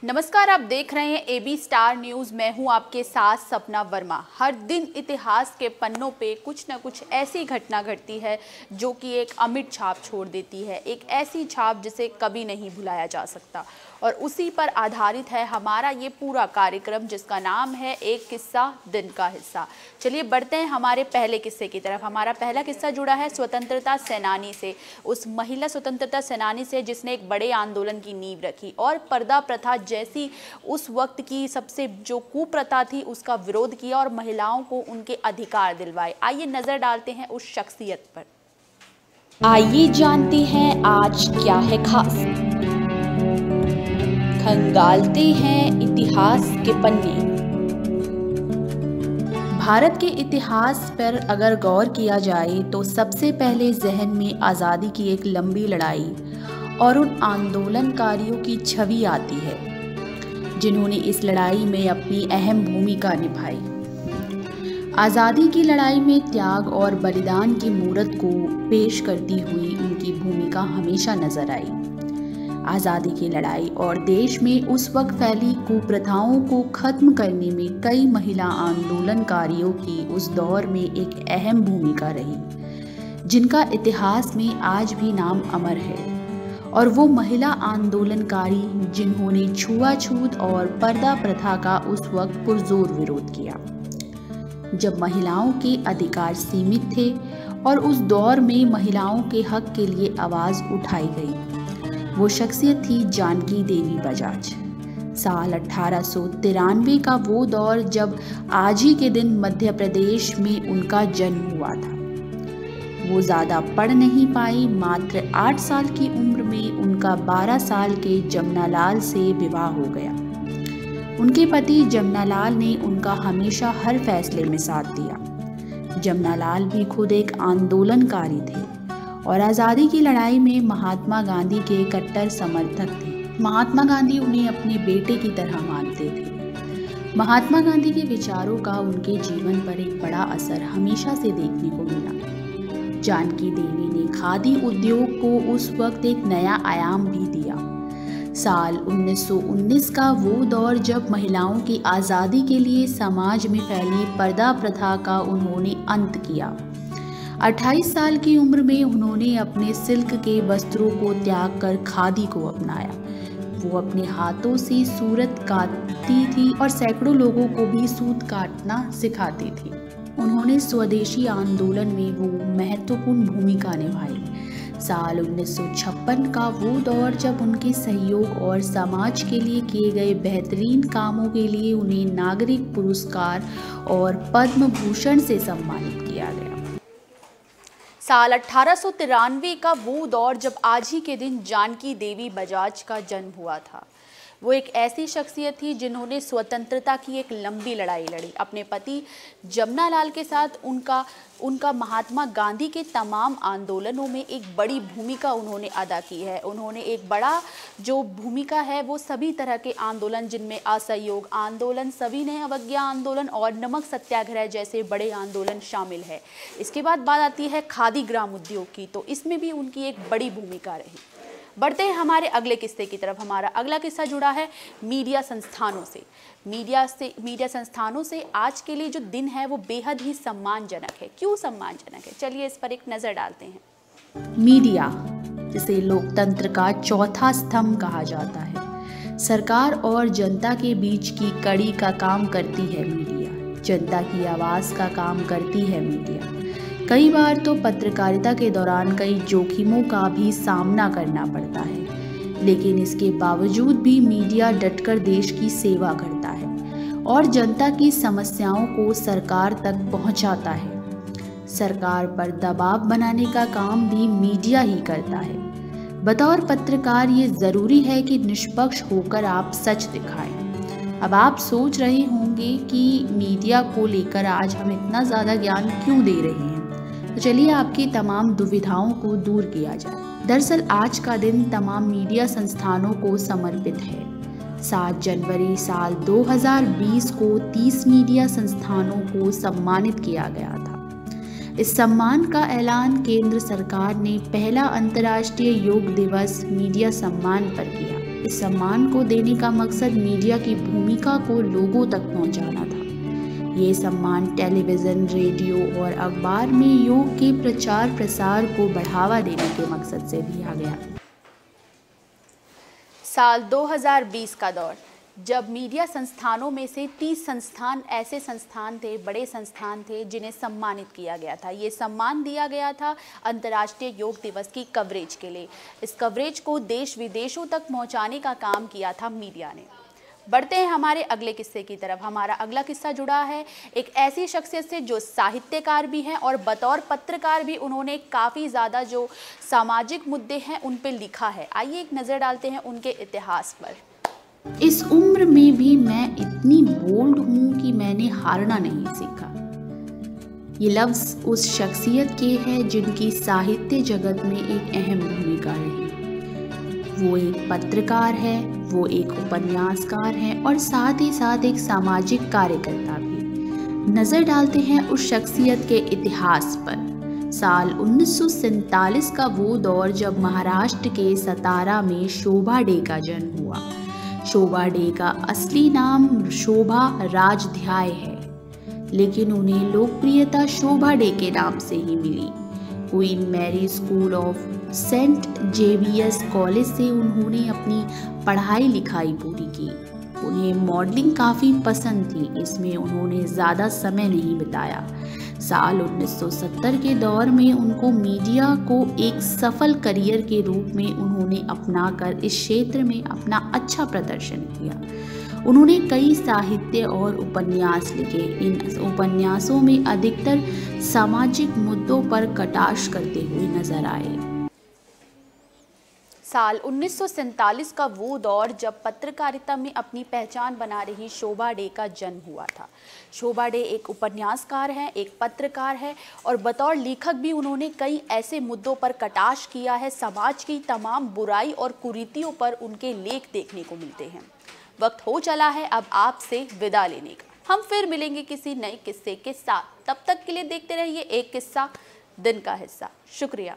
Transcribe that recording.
नमस्कार, आप देख रहे हैं एबी स्टार न्यूज़। मैं हूं आपके साथ सपना वर्मा। हर दिन इतिहास के पन्नों पे कुछ न कुछ ऐसी घटना घटती है जो कि एक अमिट छाप छोड़ देती है, एक ऐसी छाप जिसे कभी नहीं भुलाया जा सकता। और उसी पर आधारित है हमारा ये पूरा कार्यक्रम, जिसका नाम है एक किस्सा दिन का हिस्सा। चलिए बढ़ते हैं हमारे पहले किस्से की तरफ। हमारा पहला किस्सा जुड़ा है स्वतंत्रता सेनानी से, उस महिला स्वतंत्रता सेनानी से जिसने एक बड़े आंदोलन की नींव रखी और पर्दा प्रथा जैसी उस वक्त की सबसे जो कुप्रथा थी उसका विरोध किया और महिलाओं को उनके अधिकार दिलवाए। आइए नजर डालते हैं उस शख्सियत पर। आइए जानते हैं आज क्या है खास। खंगालते हैं इतिहास के पन्ने। भारत के इतिहास पर अगर गौर किया जाए तो सबसे पहले जहन में आज़ादी की एक लंबी लड़ाई और उन आंदोलनकारियों की छवि आती है जिन्होंने इस लड़ाई में अपनी अहम भूमिका निभाई। आज़ादी की लड़ाई में त्याग और बलिदान की मूरत को पेश करती हुई उनकी भूमिका हमेशा नजर आई। आज़ादी की लड़ाई और देश में उस वक्त फैली कुप्रथाओं को खत्म करने में कई महिला आंदोलनकारियों की उस दौर में एक अहम भूमिका रही, जिनका इतिहास में आज भी नाम अमर है। और वो महिला आंदोलनकारी जिन्होंने छुआछूत और पर्दा प्रथा का उस वक्त पुरजोर विरोध किया, जब महिलाओं के अधिकार सीमित थे और उस दौर में महिलाओं के हक के लिए आवाज़ उठाई गई। वो शख्सियत थी जानकी देवी बजाज। साल 1893 का वो दौर जब आज ही के दिन मध्य प्रदेश में उनका जन्म हुआ था। वो ज़्यादा पढ़ नहीं पाई। मात्र 8 साल की उम्र में उनका 12 साल के जमनालाल से विवाह हो गया। उनके पति जमनालाल ने उनका हमेशा हर फैसले में साथ दिया। जमनालाल भी खुद एक आंदोलनकारी थे और आज़ादी की लड़ाई में महात्मा गांधी के कट्टर समर्थक थे। महात्मा गांधी उन्हें अपने बेटे की तरह मानते थे। महात्मा गांधी के विचारों का उनके जीवन पर एक बड़ा असर हमेशा से देखने को मिला। जानकी देवी ने खादी उद्योग को उस वक्त एक नया आयाम भी दिया। साल 1919 का वो दौर जब महिलाओं की आज़ादी के लिए समाज में फैली पर्दा प्रथा का उन्होंने अंत किया। 28 साल की उम्र में उन्होंने अपने सिल्क के वस्त्रों को त्याग कर खादी को अपनाया। वो अपने हाथों से सूरत काटती थी और सैकड़ों लोगों को भी सूत काटना सिखाती थी। उन्होंने स्वदेशी आंदोलन में वो महत्वपूर्ण भूमिका निभाई। साल 1956 का वो दौर जब उनके सहयोग और समाज के लिए किए गए बेहतरीन कामों के लिए उन्हें नागरिक पुरस्कार और पद्म भूषण से सम्मानित किया गया। साल 1893 का वो दौर जब आज ही के दिन जानकी देवी बजाज का जन्म हुआ था। वो एक ऐसी शख्सियत थी जिन्होंने स्वतंत्रता की एक लंबी लड़ाई लड़ी। अपने पति जमनालाल के साथ उनका महात्मा गांधी के तमाम आंदोलनों में एक बड़ी भूमिका उन्होंने अदा की है। उन्होंने एक बड़ा जो भूमिका है वो सभी तरह के आंदोलन, जिनमें असहयोग आंदोलन, सविनय अवज्ञा आंदोलन और नमक सत्याग्रह जैसे बड़े आंदोलन शामिल है। इसके बाद बात आती है खादी ग्राम उद्योग की, तो इसमें भी उनकी एक बड़ी भूमिका रही। बढ़ते हैं हमारे अगले किस्से की तरफ। हमारा अगला किस्सा जुड़ा है मीडिया संस्थानों से। मीडिया संस्थानों से आज के लिए जो दिन है वो बेहद ही सम्मानजनक है। क्यों सम्मानजनक है, चलिए इस पर एक नज़र डालते हैं। मीडिया, जिसे लोकतंत्र का चौथा स्तंभ कहा जाता है, सरकार और जनता के बीच की कड़ी का काम करती है मीडिया। जनता की आवाज़ का काम करती है मीडिया। कई बार तो पत्रकारिता के दौरान कई जोखिमों का भी सामना करना पड़ता है, लेकिन इसके बावजूद भी मीडिया डटकर देश की सेवा करता है और जनता की समस्याओं को सरकार तक पहुंचाता है। सरकार पर दबाव बनाने का काम भी मीडिया ही करता है। बतौर पत्रकार ये ज़रूरी है कि निष्पक्ष होकर आप सच दिखाएं। अब आप सोच रहे होंगे कि मीडिया को लेकर आज हम इतना ज़्यादा ज्ञान क्यों दे रहे हैं, तो चलिए आपकी तमाम दुविधाओं को दूर किया जाए। दरअसल आज का दिन तमाम मीडिया संस्थानों को समर्पित है। 7 जनवरी साल 2020 को 30 मीडिया संस्थानों को सम्मानित किया गया था। इस सम्मान का ऐलान केंद्र सरकार ने पहला अंतर्राष्ट्रीय योग दिवस मीडिया सम्मान पर किया। इस सम्मान को देने का मकसद मीडिया की भूमिका को लोगों तक पहुंचाना था। ये सम्मान टेलीविज़न, रेडियो और अखबार में योग के प्रचार प्रसार को बढ़ावा देने के मकसद से दिया गया। साल 2020 का दौर, जब मीडिया संस्थानों में से 30 संस्थान ऐसे संस्थान थे, बड़े संस्थान थे जिन्हें सम्मानित किया गया था। ये सम्मान दिया गया था अंतर्राष्ट्रीय योग दिवस की कवरेज के लिए। इस कवरेज को देश विदेशों तक पहुंचाने का काम किया था मीडिया ने। बढ़ते हैं हमारे अगले किस्से की तरफ। हमारा अगला किस्सा जुड़ा है एक ऐसी शख्सियत से जो साहित्यकार भी हैं और बतौर पत्रकार भी उन्होंने काफ़ी ज़्यादा जो सामाजिक मुद्दे हैं उन पे लिखा है। आइए एक नज़र डालते हैं उनके इतिहास पर। इस उम्र में भी मैं इतनी बोल्ड हूँ कि मैंने हारना नहीं सीखा। ये लफ्ज़ उस शख्सियत के हैं जिनकी साहित्य जगत में एक अहम भूमिका रही। वो एक पत्रकार है, वो एक उपन्यासकार है और साथ ही साथ एक सामाजिक कार्यकर्ता भी। नज़र डालते हैं उस शख्सियत के इतिहास पर। साल 1947 का वो दौर जब महाराष्ट्र के सतारा में शोभा डे का जन्म हुआ। शोभा डे का असली नाम शोभा राजध्याय है, लेकिन उन्हें लोकप्रियता शोभा डे के नाम से ही मिली। Queen Mary school of Saint Xavier's college से उन्होंने अपनी पढ़ाई लिखाई पूरी की। उन्हें मॉडलिंग काफ़ी पसंद थी, इसमें उन्होंने ज़्यादा समय नहीं बिताया। साल 1970 के दौर में उनको मीडिया को एक सफल करियर के रूप में उन्होंने अपनाकर इस क्षेत्र में अपना अच्छा प्रदर्शन किया। उन्होंने कई साहित्य और उपन्यास लिखे। इन उपन्यासों में अधिकतर सामाजिक मुद्दों पर कटाक्ष करते हुए नजर आए। साल 1947 का वो दौर जब पत्रकारिता में अपनी पहचान बना रही शोभा डे का जन्म हुआ था। शोभा डे एक उपन्यासकार हैं, एक पत्रकार है और बतौर लेखक भी उन्होंने कई ऐसे मुद्दों पर कटाक्ष किया है। समाज की तमाम बुराई और कुरीतियों पर उनके लेख देखने को मिलते हैं। वक्त हो चला है अब आपसे विदा लेने का। हम फिर मिलेंगे किसी नए किस्से के साथ। तब तक के लिए देखते रहिए एक किस्सा दिन का हिस्सा। शुक्रिया।